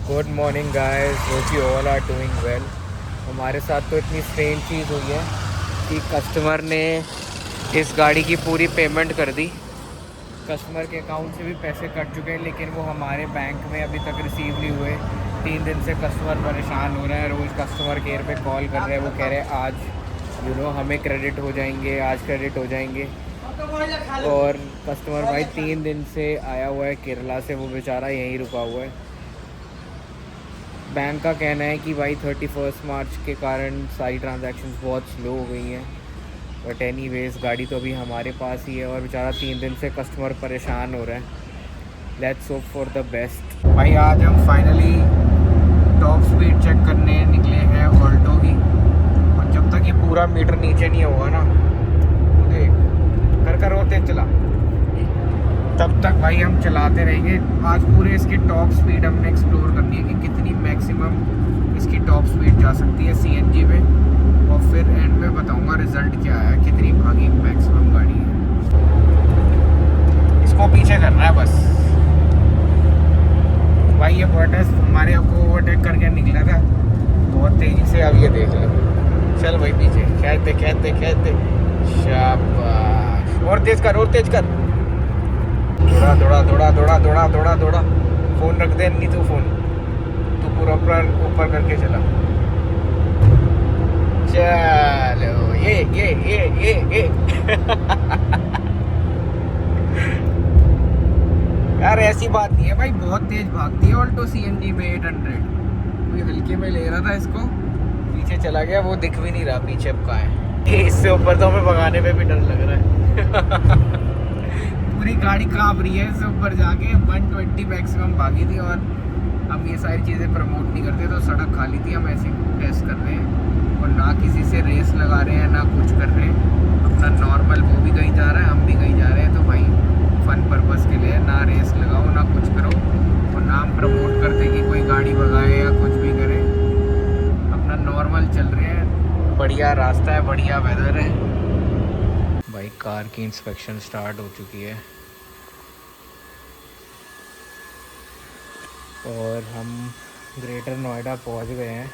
Good morning guys, hope you all are doing well. हमारे साथ तो इतनी स्ट्रेंज चीज़ हुई है कि कस्टमर ने इस गाड़ी की पूरी पेमेंट कर दी। कस्टमर के अकाउंट से भी पैसे कट चुके हैं, लेकिन वो हमारे बैंक में अभी तक रिसीव नहीं हुए। 3 दिन से कस्टमर परेशान हो रहा है, रोज़ कस्टमर केयर पे कॉल कर रहे हैं। वो कह रहे हैं आज हमें क्रेडिट हो जाएंगे, आज क्रेडिट हो जाएंगे। और कस्टमर भाई 3 दिन से आया हुआ है केरला से, वो बेचारा यहीं रुका हुआ है। बैंक का कहना है कि भाई 31 मार्च के कारण सारी ट्रांजैक्शंस बहुत स्लो हो गई हैं। बट एनीवेज गाड़ी तो अभी हमारे पास ही है और बेचारा 3 दिन से कस्टमर परेशान हो रहा है। Let's hope for the best. भाई आज हम फाइनली टॉप स्पीड चेक करने निकले हैं ऑल्टो की। और जब तक ये पूरा मीटर नीचे नहीं होगा ना, तो देख कर होते चला, तब तक भाई हम चलाते रहेंगे। आज पूरे इसकी टॉप स्पीड हमने एक्सप्लोर करनी है कि कितनी मैक्सिमम इसकी टॉप स्पीड जा सकती है सीएनजी में। और फिर एंड में बताऊंगा रिज़ल्ट क्या है, कितनी भागी मैक्सिमम गाड़ी है। इसको पीछे करना है बस। भाई ये वर्टेस हमारे आपको ओवरटेक करके निकला था बहुत तेज़ी से। अब ये देख लो, चल भाई पीछे, खेलते शाबाश। और तेज कर, दौड़ा। फोन रख दे, नहीं तो फोन तू पूरा ऊपर करके चला। चलो ये यार ऐसी बात नहीं है भाई, बहुत तेज भागती है ऑल्टो सीएनजी में 800। कोई हल्के में ले रहा था इसको, पीछे चला गया, वो दिख भी नहीं रहा पीछे अब कहाँ है। इससे ऊपर तो हमें भगाने में भी डर लग रहा है। पूरी गाड़ी कांप रही है इससे ऊपर जाके। 120 मैक्सिमम भागी थी। और हम ये सारी चीज़ें प्रमोट नहीं करते, तो सड़क खाली थी, हम ऐसे टेस्ट कर रहे हैं। और ना किसी से रेस लगा रहे हैं, ना कुछ कर रहे हैं। अपना नॉर्मल, वो भी कहीं जा रहा है, हम भी कहीं जा रहे हैं, तो भाई फन पर्पस के लिए ना रेस लगाओ, ना कुछ करो। और ना हम प्रमोट करते कि कोई गाड़ी भगाए या कुछ भी करे। अपना नॉर्मल चल रहे हैं, बढ़िया रास्ता है, बढ़िया वेदर है। भाई कार की इंस्पेक्शन स्टार्ट हो चुकी है और हम ग्रेटर नोएडा पहुंच गए हैं।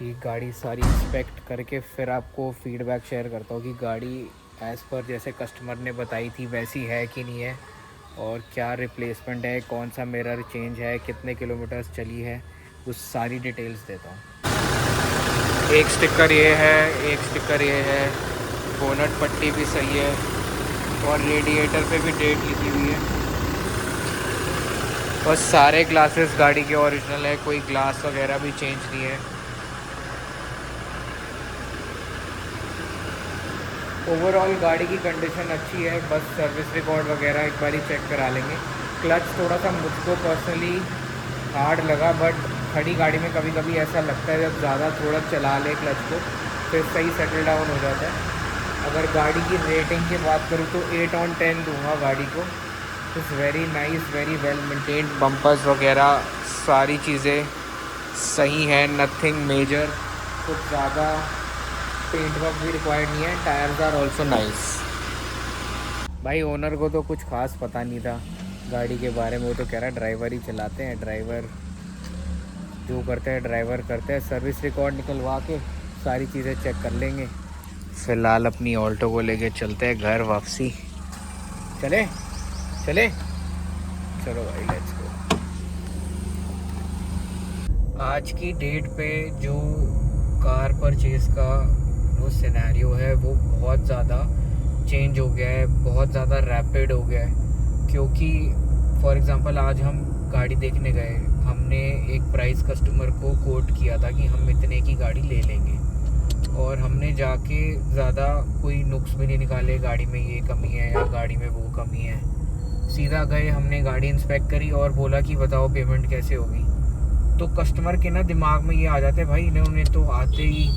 ये गाड़ी सारी इंस्पेक्ट करके फिर आपको फीडबैक शेयर करता हूँ कि गाड़ी एज़ पर जैसे कस्टमर ने बताई थी वैसी है कि नहीं है, और क्या रिप्लेसमेंट है, कौन सा मिरर चेंज है, कितने किलोमीटर्स चली है, उस सारी डिटेल्स देता हूँ। एक स्टिकर ये है, बोनट पट्टी भी सही है और रेडिएटर पे भी डेट लिखी हुई है। और सारे ग्लासेस गाड़ी के ओरिजिनल है, कोई ग्लास वगैरह भी चेंज नहीं है। ओवरऑल गाड़ी की कंडीशन अच्छी है, बस सर्विस रिकॉर्ड वगैरह एक बार ही चेक करा लेंगे। क्लच थोड़ा सा मुझको पर्सनली हार्ड लगा, बट खड़ी गाड़ी में कभी कभी ऐसा लगता है जब ज़्यादा थोड़ा चला ले क्लच को फिर सही सेटल डाउन हो जाता है। अगर गाड़ी की रेटिंग की बात करूँ तो 8/10 दूंगा गाड़ी को। It's very nice, very well maintained. Bumpers वगैरह सारी चीज़ें सही हैं, नथिंग मेजर। कुछ ज़्यादा पेंट वर्क भी रिक्वायर्ड नहीं है। Tyres are also nice. भाई ओनर को तो कुछ खास पता नहीं था गाड़ी के बारे में, वो तो कह रहा है ड्राइवर ही चलाते हैं, ड्राइवर जो करते हैं ड्राइवर करते हैं। सर्विस रिकॉर्ड निकलवा के सारी चीज़ें चेक कर लेंगे। फ़िलहाल अपनी ऑल्टो को लेके चलते हैं घर वापसी। चले चलो भाई, लेट्स गो। आज की डेट पे जो कार परचेज का जो सिनेरियो है वो बहुत ज़्यादा चेंज हो गया है, बहुत ज़्यादा रैपिड हो गया है। क्योंकि फॉर एग्ज़ाम्पल आज हम गाड़ी देखने गए, हमने एक प्राइस कस्टमर को कोट किया था कि हम इतने की गाड़ी ले लेंगे, और हमने जाके ज़्यादा कोई नुक्स भी नहीं निकाले, गाड़ी में ये कमी है या गाड़ी में वो कमी है। सीधा गए, हमने गाड़ी इंस्पेक्ट करी और बोला कि बताओ पेमेंट कैसे होगी। तो कस्टमर के ना दिमाग में ये आ जाता है, भाई इन्होंने तो आते ही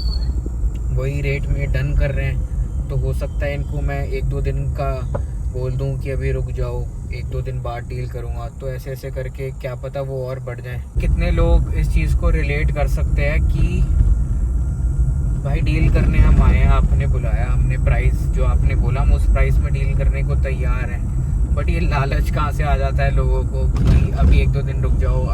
वही रेट में डन कर रहे हैं, तो हो सकता है इनको मैं 1-2 दिन का बोल दूं कि अभी रुक जाओ, 1-2 दिन बाद डील करूंगा। तो ऐसे करके क्या पता वो और बढ़ जाए। कितने लोग इस चीज़ को रिलेट कर सकते हैं कि भाई डील करने हम आए हैं, आपने बुलाया, हमने प्राइस जो आपने बोला हम उस प्राइस में डील करने को तैयार हैं। बट ये लालच कहाँ से आ जाता है लोगों को कि अभी 1-2 दिन रुक जाओ,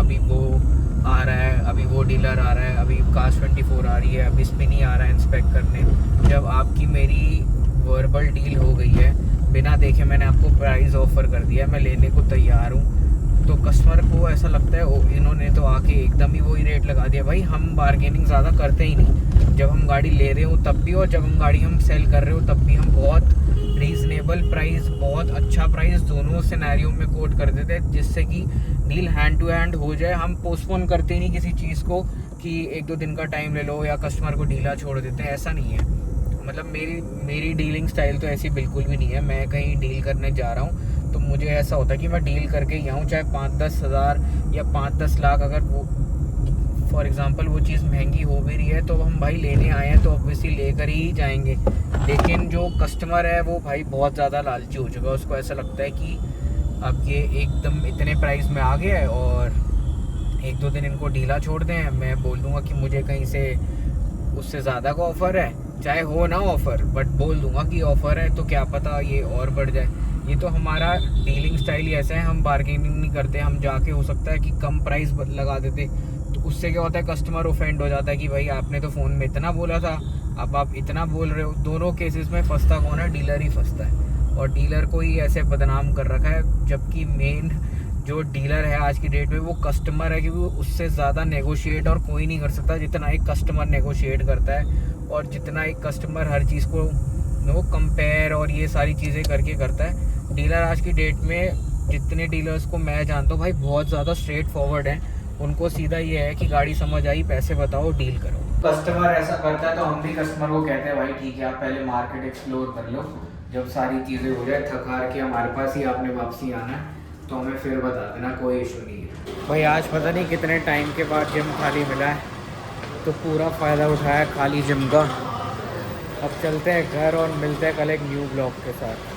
डीलर आ रहा है, अभी कास्ट 24 आ रही है, अभी स्पिनी आ रहा है इंस्पेक्ट करने। जब आपकी मेरी वर्बल डील हो गई है, बिना देखे मैंने आपको प्राइस ऑफ़र कर दिया है, मैं लेने को तैयार हूँ, तो कस्टमर को ऐसा लगता है ओ इन्होंने तो आके एकदम ही वही रेट लगा दिया। भाई हम बारगेनिंग ज़्यादा करते ही नहीं, जब हम गाड़ी ले रहे हो तब भी, और जब हम गाड़ी सेल कर रहे हो तब भी हम बहुत रीज़नेबल प्राइस, बहुत अच्छा प्राइस दोनों सिनेरियो में कोट कर देते हैं, जिससे कि डील हैंड टू हैंड हो जाए। हम पोस्टपोन करते ही नहीं किसी चीज़ को कि 1-2 दिन का टाइम ले लो या कस्टमर को ढीला छोड़ देते हैं, ऐसा नहीं है। मतलब मेरी डीलिंग स्टाइल तो ऐसी बिल्कुल भी नहीं है। मैं कहीं डील करने जा रहा हूँ तो मुझे ऐसा होता है कि मैं डील करके ही आऊँ, चाहे 5-10 हज़ार या 5-10 लाख, अगर वो फॉर एग्ज़ाम्पल वो चीज़ महंगी हो भी रही है तो हम भाई लेने आए हैं तो ऑब्वियसली लेकर ही जाएंगे। लेकिन जो कस्टमर है वो भाई बहुत ज़्यादा लालची हो चुका है, उसको ऐसा लगता है कि अब ये एकदम इतने प्राइस में आ गया है और 1-2 दिन इनको ढीला छोड़ दें, मैं बोल दूँगा कि मुझे कहीं से उससे ज़्यादा का ऑफ़र है, चाहे हो ना ऑफ़र, बट बोल दूंगा कि ऑफ़र है, तो क्या पता ये और बढ़ जाए। ये तो हमारा डीलिंग स्टाइल ही ऐसा है, हम बार्गेनिंग नहीं करते। हम जाके हो सकता है कि कम प्राइस लगा देते, तो उससे क्या होता है कस्टमर ऑफेंड हो जाता है कि भाई आपने तो फ़ोन में इतना बोला था, अब आप इतना बोल रहे हो। दोनों केसेस में फंसता कौन है? डीलर ही फंसता है, और डीलर को ही ऐसे बदनाम कर रखा है, जबकि मेन जो डीलर है आज की डेट में वो कस्टमर है, क्योंकि उससे ज़्यादा नेगोशिएट और कोई नहीं कर सकता जितना एक कस्टमर नेगोशिएट करता है, और जितना एक कस्टमर हर चीज़ को वो कंपेयर और ये सारी चीज़ें करके करता है। डीलर आज की डेट में जितने डीलर्स को मैं जानता हूँ भाई बहुत ज़्यादा स्ट्रेट फॉरवर्ड हैं, उनको सीधा ये है कि गाड़ी समझ आई, पैसे बताओ, डील करो। कस्टमर ऐसा करता है तो हम भी कस्टमर को कहते हैं भाई ठीक है, आप पहले मार्केट एक्सप्लोर कर लो, जब सारी चीज़ें हो जाए, थक हार के हमारे पास ही आपने वापसी आना है तो हमें फिर बता देना, कोई इशू नहीं है। भाई आज पता नहीं कितने टाइम के बाद जिम खाली मिला है, तो पूरा फ़ायदा उठाया खाली जिम का। अब चलते हैं घर और मिलते हैं कल एक न्यू ब्लॉग के साथ।